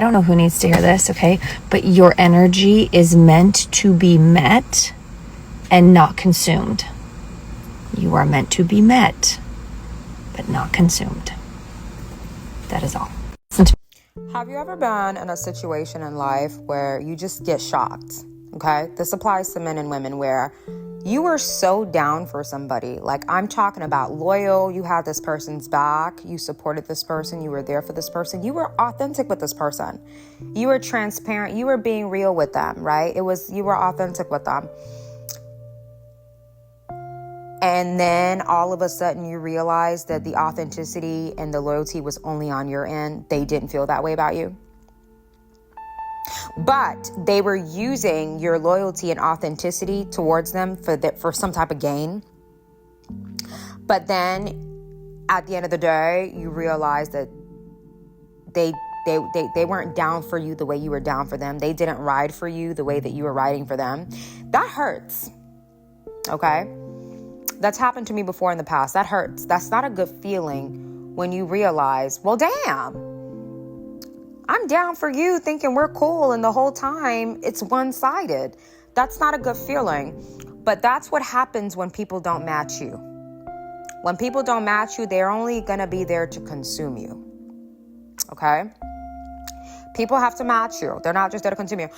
I don't know who needs to hear this, okay? But your energy is meant to be met and not consumed. You are meant to be met, but not consumed. That is all. Have you ever been in a situation in life where you just get shocked? Okay, this applies to men and women, where you were so down for somebody. Like, I'm talking about loyal. You had this person's back. You supported this person. You were there for this person. You were authentic with this person. You were transparent. You were being real with them, right? You were authentic with them. And then all of a sudden you realize that the authenticity and the loyalty was only on your end. They didn't feel that way about you. But they were using your loyalty and authenticity towards them for some type of gain. But then at the end of the day, you realize that they weren't down for you the way you were down for them. They didn't ride for you the way that you were riding for them. That hurts. Okay? That's happened to me before in the past. That hurts. That's not a good feeling when you realize, well, damn, I'm down for you thinking we're cool, and the whole time it's one-sided. That's not a good feeling. But that's what happens when people don't match you. When people don't match you, they're only going to be there to consume you. Okay? People have to match you. They're not just there to consume you.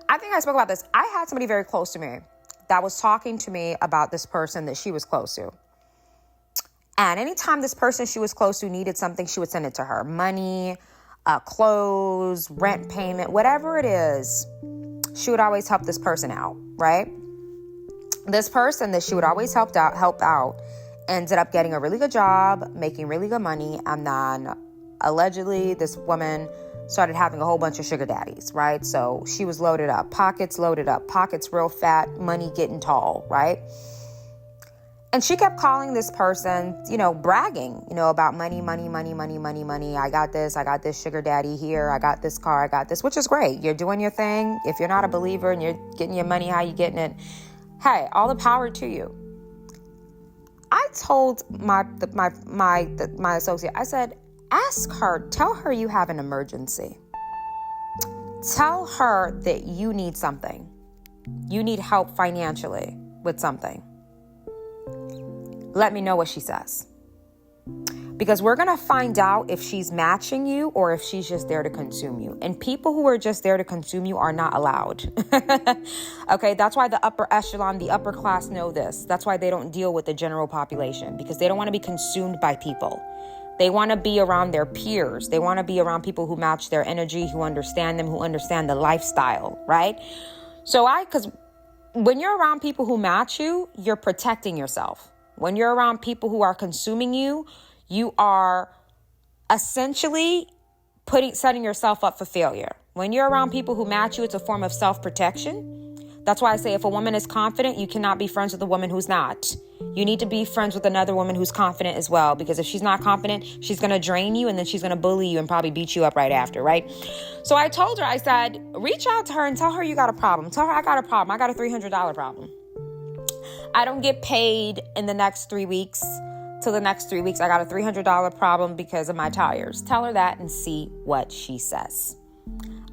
I think I spoke about this. I had somebody very close to me that was talking to me about this person that she was close to. And anytime this person she was close to needed something, she would send it to her. Money, clothes, rent payment, whatever it is, she would always help this person out, right? This person that she would always help out ended up getting a really good job, making really good money, and then allegedly this woman started having a whole bunch of sugar daddies, right? So she was loaded up, pockets real fat, money getting tall, right? And she kept calling this person, bragging, about money. I got this sugar daddy here. I got this car. I got this, which is great. You're doing your thing. If you're not a believer and you're getting your money, how you getting it? Hey, all the power to you. I told my associate, I said, tell her you have an emergency. Tell her that you need something. You need help financially with something. Let me know what she says. Because we're going to find out if she's matching you or if she's just there to consume you. And people who are just there to consume you are not allowed. Okay, that's why the upper echelon, the upper class know this. That's why they don't deal with the general population, because they don't want to be consumed by people. They want to be around their peers. They want to be around people who match their energy, who understand them, who understand the lifestyle, right? Because when you're around people who match you, you're protecting yourself. When you're around people who are consuming you, you are essentially setting yourself up for failure. When you're around people who match you, it's a form of self-protection. That's why I say if a woman is confident, you cannot be friends with a woman who's not. You need to be friends with another woman who's confident as well, because if she's not confident, she's going to drain you, and then she's going to bully you and probably beat you up right after, right? So I told her, I said, reach out to her and tell her you got a problem. Tell her I got a problem. I got a $300 problem. I don't get paid in the next 3 weeks. Till the next 3 weeks, I got a $300 problem because of my tires. Tell her that and see what she says.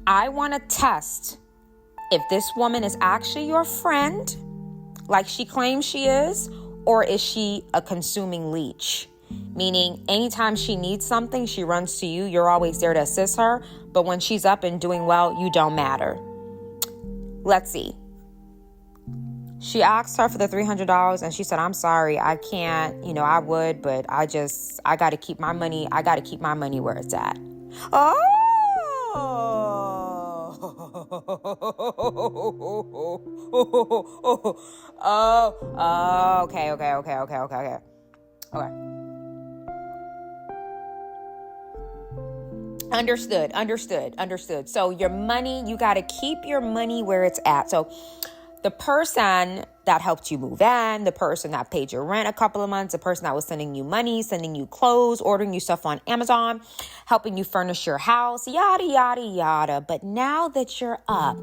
I want to test if this woman is actually your friend, like she claims she is, or is she a consuming leech? Meaning anytime she needs something, she runs to you. You're always there to assist her. But when she's up and doing well, you don't matter. Let's see. She asked her for the $300 and she said, I'm sorry, I can't, I would, but I got to keep my money. I got to keep my money where it's at. Oh, okay. Understood. So your money, you got to keep your money where it's at. So the person that helped you move in, the person that paid your rent a couple of months, the person that was sending you money, sending you clothes, ordering you stuff on Amazon, helping you furnish your house, yada, yada, yada. But now that you're up,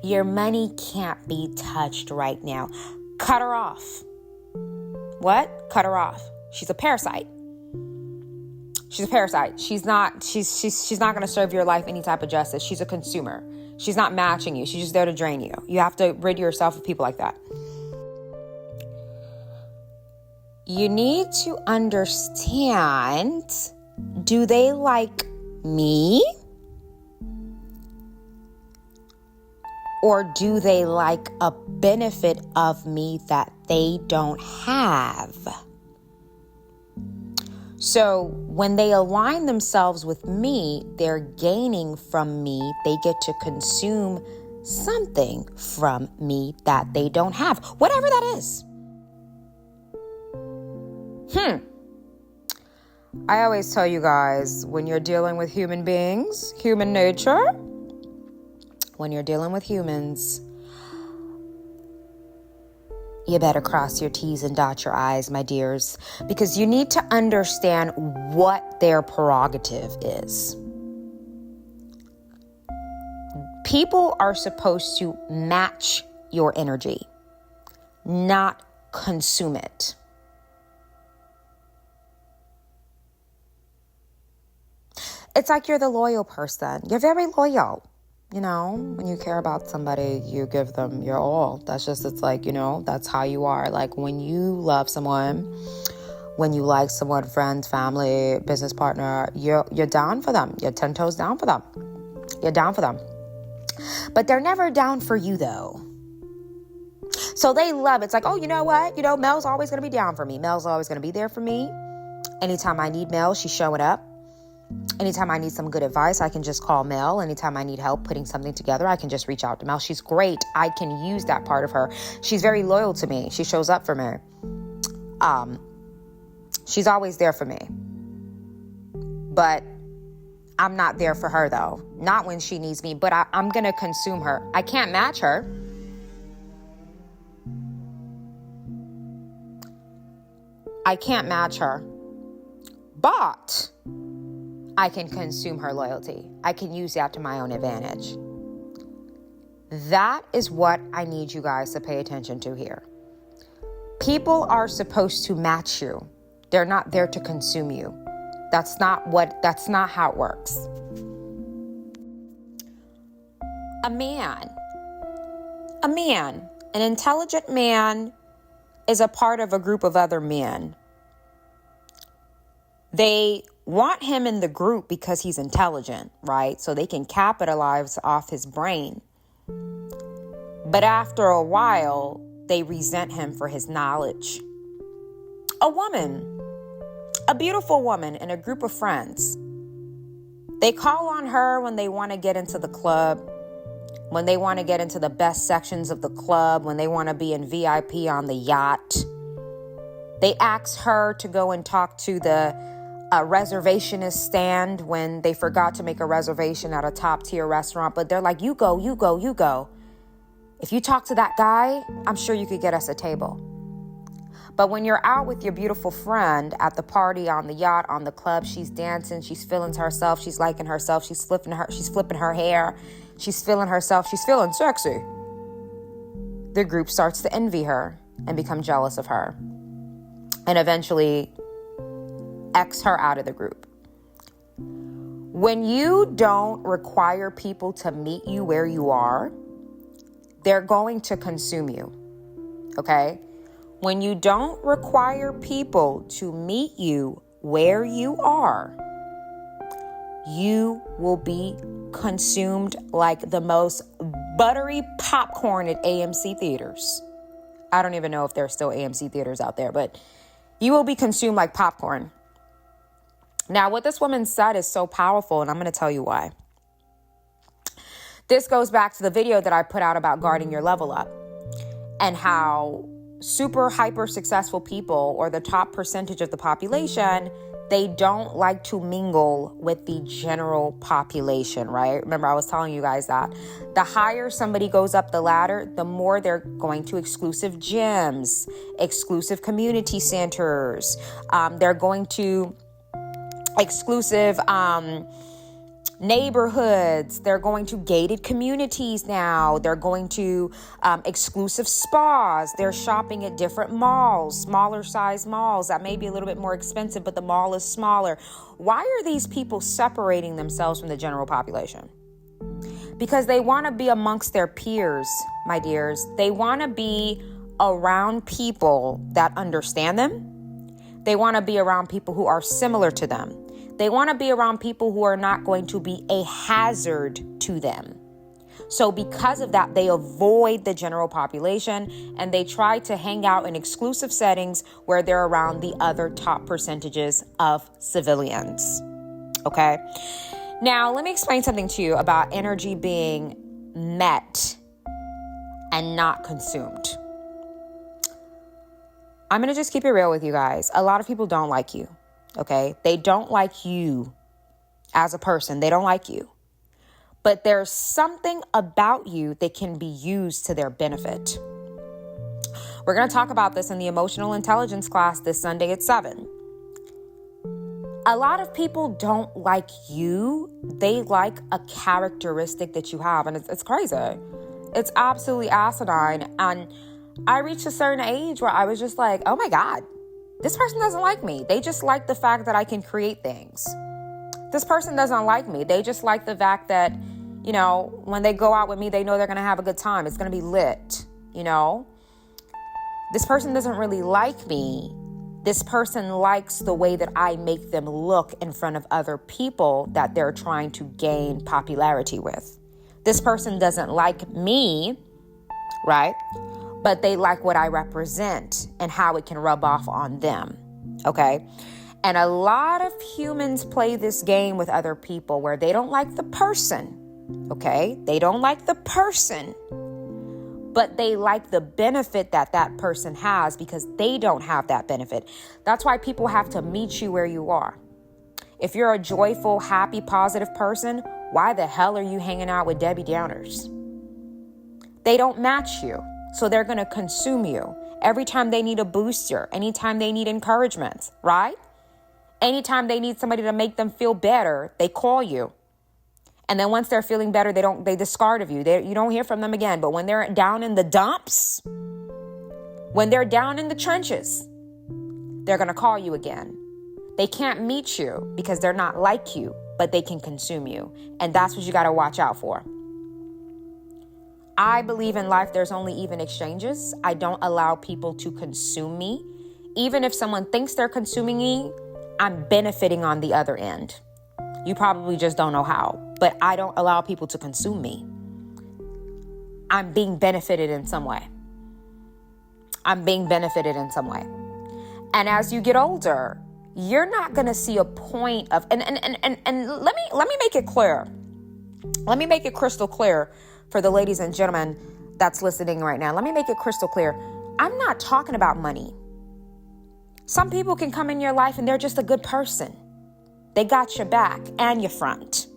your money can't be touched right now. Cut her off. What? Cut her off. She's a parasite. She's a parasite. She's not going to serve your life any type of justice. She's a consumer. She's not matching you. She's just there to drain you. You have to rid yourself of people like that. You need to understand, do they like me? Or do they like a benefit of me that they don't have? So when they align themselves with me, they're gaining from me. They get to consume something from me that they don't have, whatever that is. I always tell you guys, when you're dealing with human beings, human nature, when you're dealing with humans, you better cross your T's and dot your I's, my dears, because you need to understand what their prerogative is. People are supposed to match your energy, not consume it. It's like you're the loyal person. You're very loyal. You know, when you care about somebody, you give them your all. That's just, it's like, you know, that's how you are. Like when you love someone, when you like someone, friends, family, business partner, you're down for them. You're 10 toes down for them. You're down for them. But they're never down for you though. So they love, it's like, oh, you know what? You know, Mel's always going to be down for me. Mel's always going to be there for me. Anytime I need Mel, she's showing up. Anytime I need some good advice, I can just call Mel. Anytime I need help putting something together, I can just reach out to Mel. She's great. I can use that part of her. She's very loyal to me. She shows up for me. She's always there for me. But I'm not there for her, though. Not when she needs me, but I'm going to consume her. I can't match her. I can't match her. But I can consume her loyalty. I can use that to my own advantage. That is what I need you guys to pay attention to here. People are supposed to match you. They're not there to consume you. That's not how it works. A man, an intelligent man is a part of a group of other men. They want him in the group because he's intelligent, right? So they can capitalize off his brain. But after a while, they resent him for his knowledge. A woman, a beautiful woman in a group of friends. They call on her when they want to get into the club, when they want to get into the best sections of the club, when they want to be in VIP on the yacht. They ask her to go and talk to the reservationist stand when they forgot to make a reservation at a top tier restaurant. But they're like, you go. If you talk to that guy, I'm sure you could get us a table. But when you're out with your beautiful friend at the party, on the yacht, on the club, she's dancing, she's feeling herself, she's liking herself, she's flipping her hair, she's feeling herself, she's feeling sexy. The group starts to envy her and become jealous of her. And eventually X her out of the group. When you don't require people to meet you where you are, they're going to consume you. Okay? When you don't require people to meet you where you are, you will be consumed like the most buttery popcorn at AMC theaters. I don't even know if there's still AMC theaters out there, but you will be consumed like popcorn. Now, what this woman said is so powerful, and I'm going to tell you why. This goes back to the video that I put out about guarding your level up and how super hyper successful people, or the top percentage of the population, they don't like to mingle with the general population, right? Remember, I was telling you guys that the higher somebody goes up the ladder, the more they're going to exclusive gyms, exclusive community centers. They're going to exclusive neighborhoods. They're going to gated communities now. They're going to exclusive spas. They're shopping at different malls, smaller size malls that may be a little bit more expensive, but the mall is smaller. Why are these people separating themselves from the general population? Because they want to be amongst their peers, my dears. They want to be around people that understand them. They want to be around people who are similar to them. They want to be around people who are not going to be a hazard to them. So because of that, they avoid the general population and they try to hang out in exclusive settings where they're around the other top percentages of civilians. Okay? Now, let me explain something to you about energy being met and not consumed. I'm going to just keep it real with you guys. A lot of people don't like you. Okay? They don't like you as a person. They don't like you. But there's something about you that can be used to their benefit. We're going to talk about this in the emotional intelligence class this Sunday at 7. A lot of people don't like you. They like a characteristic that you have. And it's crazy. It's absolutely asinine. And I reached a certain age where I was just like, oh my God, this person doesn't like me. They just like the fact that I can create things. This person doesn't like me. They just like the fact that, you know, when they go out with me, they know they're going to have a good time. It's going to be lit, you know. This person doesn't really like me. This person likes the way that I make them look in front of other people that they're trying to gain popularity with. This person doesn't like me, right? But they like what I represent and how it can rub off on them, okay? And a lot of humans play this game with other people where they don't like the person, okay? They don't like the person, but they like the benefit that that person has because they don't have that benefit. That's why people have to meet you where you are. If you're a joyful, happy, positive person, why the hell are you hanging out with Debbie Downers? They don't match you, so they're going to consume you. Every time they need a booster, anytime they need encouragement, right? Anytime they need somebody to make them feel better, they call you. And then once they're feeling better, they discard of you. You don't hear from them again. But when they're down in the dumps, when they're down in the trenches, they're going to call you again. They can't meet you because they're not like you, but they can consume you. And that's what you got to watch out for. I believe in life there's only even exchanges. I don't allow people to consume me. Even if someone thinks they're consuming me, I'm benefiting on the other end. You probably just don't know how, but I don't allow people to consume me. I'm being benefited in some way. I'm being benefited in some way. And as you get older, you're not going to see a point of, and let me make it clear. Let me make it crystal clear for the ladies and gentlemen that's listening right now. Let me make it crystal clear. I'm not talking about money. Some people can come in your life and they're just a good person. They got your back and your front.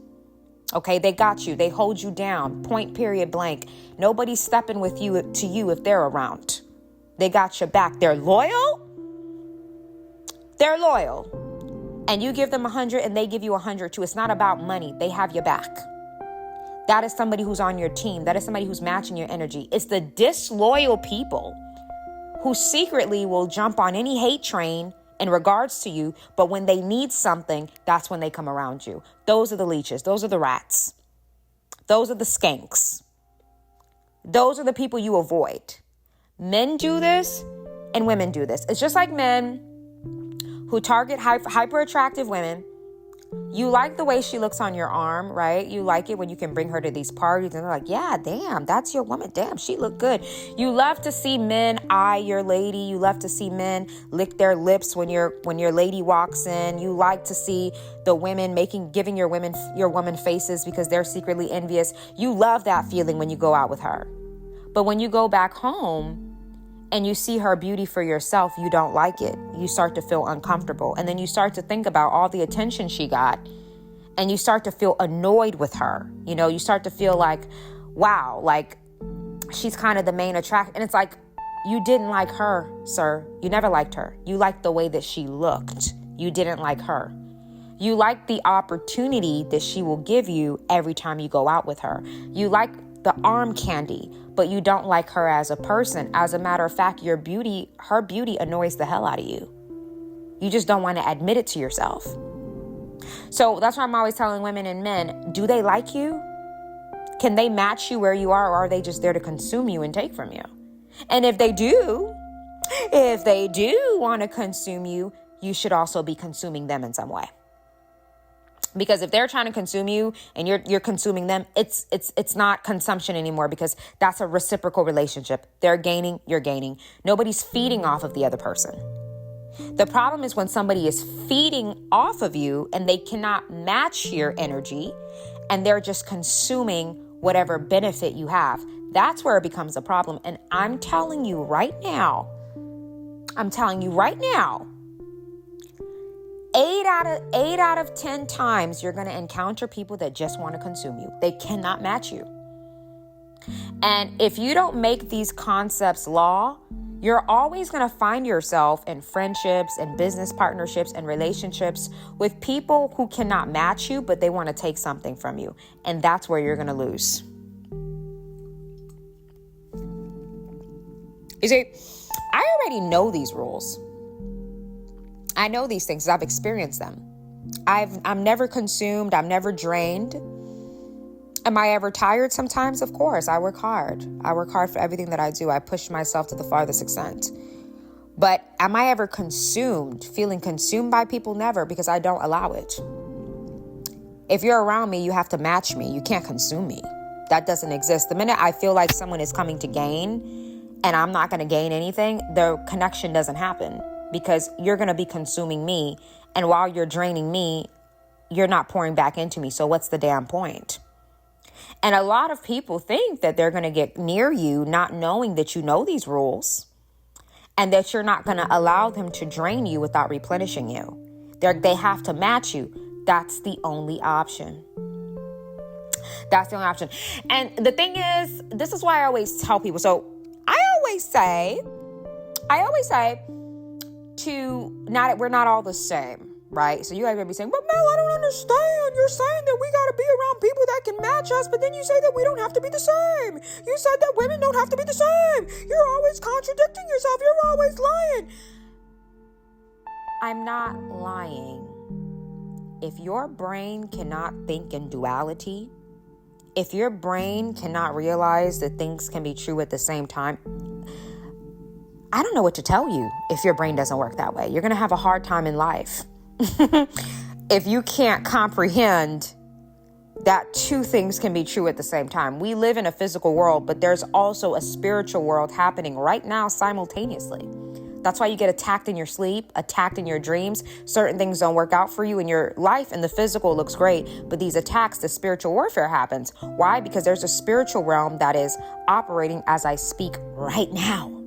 Okay, they got you. They hold you down. Point, period, blank. Nobody's stepping with you to you if they're around. They got your back. They're loyal. They're loyal. And you give them 100 and they give you 100 too. It's not about money. They have your back. That is somebody who's on your team. That is somebody who's matching your energy. It's the disloyal people who secretly will jump on any hate train in regards to you, but when they need something, that's when they come around you. Those are the leeches. Those are the rats. Those are the skanks. Those are the people you avoid. Men do this and women do this. It's just like men who target hyper attractive women. You like the way she looks on your arm, right? You like it when you can bring her to these parties and they're like, yeah, damn, that's your woman. Damn, she look good. You love to see men eye your lady. You love to see men lick their lips when your lady walks in. You like to see the women giving your woman faces because they're secretly envious. You love that feeling when you go out with her. But when you go back home and you see her beauty for yourself, you don't like it. You start to feel uncomfortable. And then you start to think about all the attention she got. And you start to feel annoyed with her. You know, you start to feel like, wow, like she's kind of the main attraction. And it's like, you didn't like her, sir. You never liked her. You liked the way that she looked. You didn't like her. You like the opportunity that she will give you every time you go out with her. You like the arm candy, but you don't like her as a person. As a matter of fact, her beauty annoys the hell out of you. You just don't want to admit it to yourself. So that's why I'm always telling women and men, do they like you? Can they match you where you are, or are they just there to consume you and take from you? And if they do want to consume you, you should also be consuming them in some way. Because if they're trying to consume you and you're consuming them, it's not consumption anymore, because that's a reciprocal relationship. They're gaining, you're gaining. Nobody's feeding off of the other person. The problem is when somebody is feeding off of you and they cannot match your energy and they're just consuming whatever benefit you have. That's where it becomes a problem. And I'm telling you right now, 8 out of 10 times you're going to encounter people that just want to consume you. They cannot match you. And if you don't make these concepts law, you're always going to find yourself in friendships and business partnerships and relationships with people who cannot match you, but they want to take something from you. And that's where you're going to lose. You see, I already know these rules. I know these things. I've experienced them. I'm never consumed. I'm never drained. Am I ever tired sometimes? Of course. I work hard. I work hard for everything that I do. I push myself to the farthest extent. But am I ever consumed, feeling consumed by people? Never, because I don't allow it. If you're around me, you have to match me. You can't consume me. That doesn't exist. The minute I feel like someone is coming to gain and I'm not going to gain anything, the connection doesn't happen, because you're going to be consuming me. And while you're draining me, you're not pouring back into me. So what's the damn point? And a lot of people think that they're going to get near you, not knowing that you know these rules and that you're not going to allow them to drain you without replenishing you. They have to match you. That's the only option. That's the only option. And the thing is, this is why I always tell people. So I always say we're not all the same. Right? So you guys may be saying, but Mel, I don't understand. You're saying that we got to be around people that can match us, but then you say that we don't have to be the same. You said that women don't have to be the same. You're always contradicting yourself. You're always lying. I'm not lying. If your brain cannot think in duality, if your brain cannot realize that things can be true at the same time, I don't know what to tell you. If your brain doesn't work that way, you're going to have a hard time in life. If you can't comprehend that two things can be true at the same time. We live in a physical world, but there's also a spiritual world happening right now simultaneously. That's why you get attacked in your sleep, attacked in your dreams. Certain things don't work out for you in your life, and the physical looks great, but these attacks, the spiritual warfare happens. Why? Because there's a spiritual realm that is operating as I speak right now.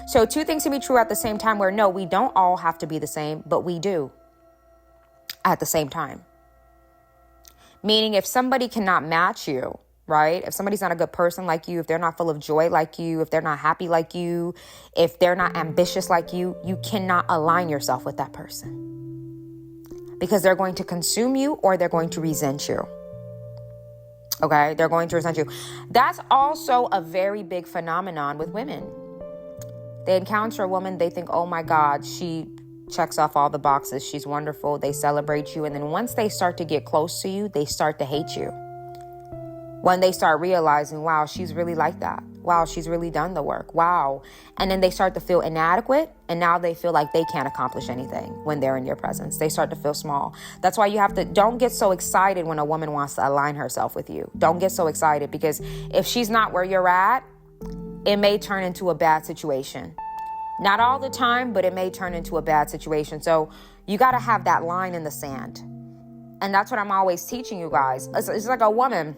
So two things can be true at the same time, where no, we don't all have to be the same, but we do at the same time. Meaning if somebody cannot match you, right? If somebody's not a good person like you, if they're not full of joy like you, if they're not happy like you, if they're not ambitious like you, you cannot align yourself with that person, because they're going to consume you or they're going to resent you. Okay? They're going to resent you. That's also a very big phenomenon with women. They encounter a woman, they think, oh my God, she checks off all the boxes. She's wonderful. They celebrate you. And then once they start to get close to you, they start to hate you. When they start realizing, wow, she's really like that. Wow, she's really done the work. Wow. And then they start to feel inadequate. And now they feel like they can't accomplish anything when they're in your presence. They start to feel small. That's why you have to, don't get so excited when a woman wants to align herself with you. Don't get so excited, because if she's not where you're at, it may turn into a bad situation. Not all the time, but it may turn into a bad situation. So you got to have that line in the sand. And that's what I'm always teaching you guys. It's like a woman.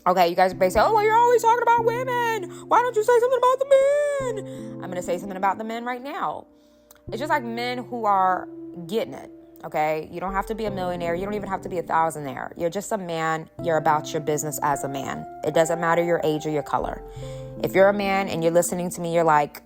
Okay, you guys may say, oh, well, you're always talking about women. Why don't you say something about the men? I'm going to say something about the men right now. It's just like men who are getting it. Okay, you don't have to be a millionaire. You don't even have to be a thousandaire. You're just a man. You're about your business as a man. It doesn't matter your age or your color. If you're a man and you're listening to me, you're like,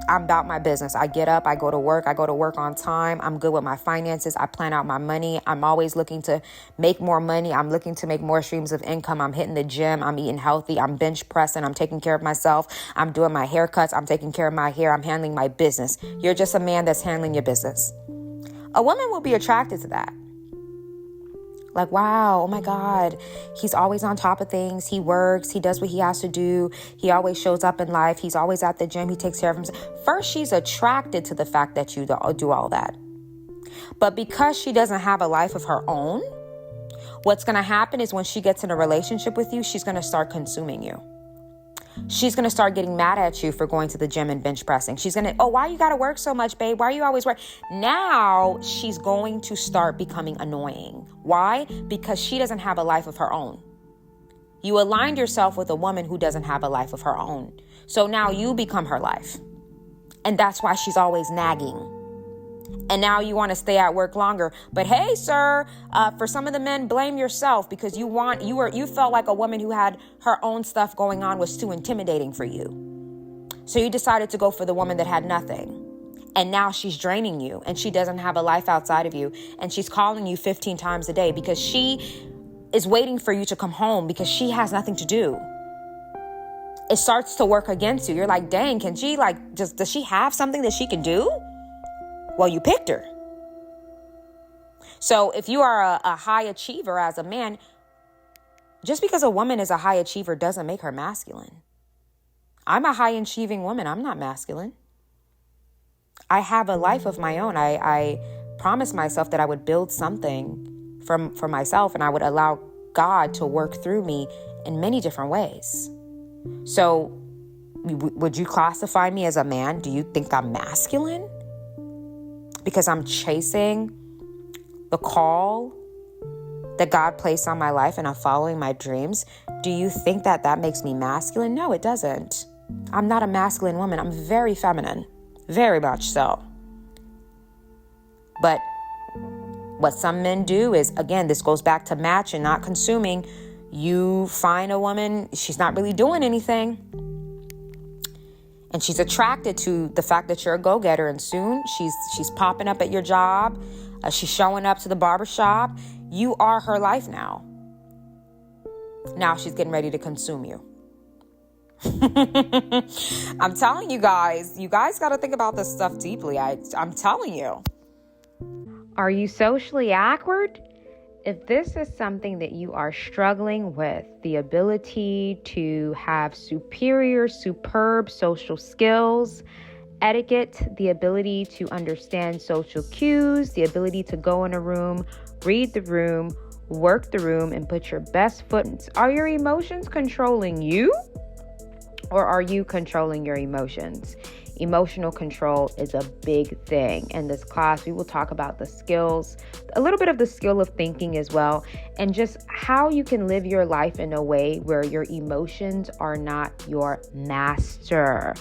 I'm about my business. I get up, I go to work on time. I'm good with my finances. I plan out my money. I'm always looking to make more money. I'm looking to make more streams of income. I'm hitting the gym. I'm eating healthy. I'm bench pressing. I'm taking care of myself. I'm doing my haircuts. I'm taking care of my hair. I'm handling my business. You're just a man that's handling your business. A woman will be attracted to that. Like, wow, oh my God, he's always on top of things. He works. He does what he has to do. He always shows up in life. He's always at the gym. He takes care of himself. First, she's attracted to the fact that you do all that. But because she doesn't have a life of her own, what's going to happen is when she gets in a relationship with you, she's going to start consuming you. She's going to start getting mad at you for going to the gym and bench pressing. She's going to, oh, why you got to work so much, babe? Why are you always working? Now she's going to start becoming annoying. Why? Because she doesn't have a life of her own. You aligned yourself with a woman who doesn't have a life of her own. So now you become her life. And that's why she's always nagging. And now you want to stay at work longer. But hey, sir, for some of the men, blame yourself because you felt like a woman who had her own stuff going on was too intimidating for you. So you decided to go for the woman that had nothing. And now she's draining you and she doesn't have a life outside of you. And she's calling you 15 times a day because she is waiting for you to come home because she has nothing to do. It starts to work against you. You're like, dang, can she does she have something that she can do? Well, you picked her. So if you are a high achiever as a man, just because a woman is a high achiever doesn't make her masculine. I'm a high achieving woman. I'm not masculine. I have a life of my own. I promised myself that I would build something for myself and I would allow God to work through me in many different ways. So would you classify me as a man? Do you think I'm masculine? Because I'm chasing the call that God placed on my life and I'm following my dreams. Do you think that makes me masculine? No, it doesn't. I'm not a masculine woman. I'm very feminine, very much so. But what some men do is, again, this goes back to match and not consuming. You find a woman, she's not really doing anything. And she's attracted to the fact that you're a go-getter. And soon she's popping up at your job. She's showing up to the barbershop. You are her life now. Now she's getting ready to consume you. I'm telling you guys got to think about this stuff deeply. I'm telling you. Are you socially awkward? If this is something that you are struggling with, the ability to have superb social skills, etiquette, the ability to understand social cues, the ability to go in a room, read the room, work the room, and put your best foot. Are your emotions controlling you? Or are you controlling your emotions? Emotional control is a big thing. In this class, we will talk about the skills, a little bit of the skill of thinking as well, and just how you can live your life in a way where your emotions are not your master.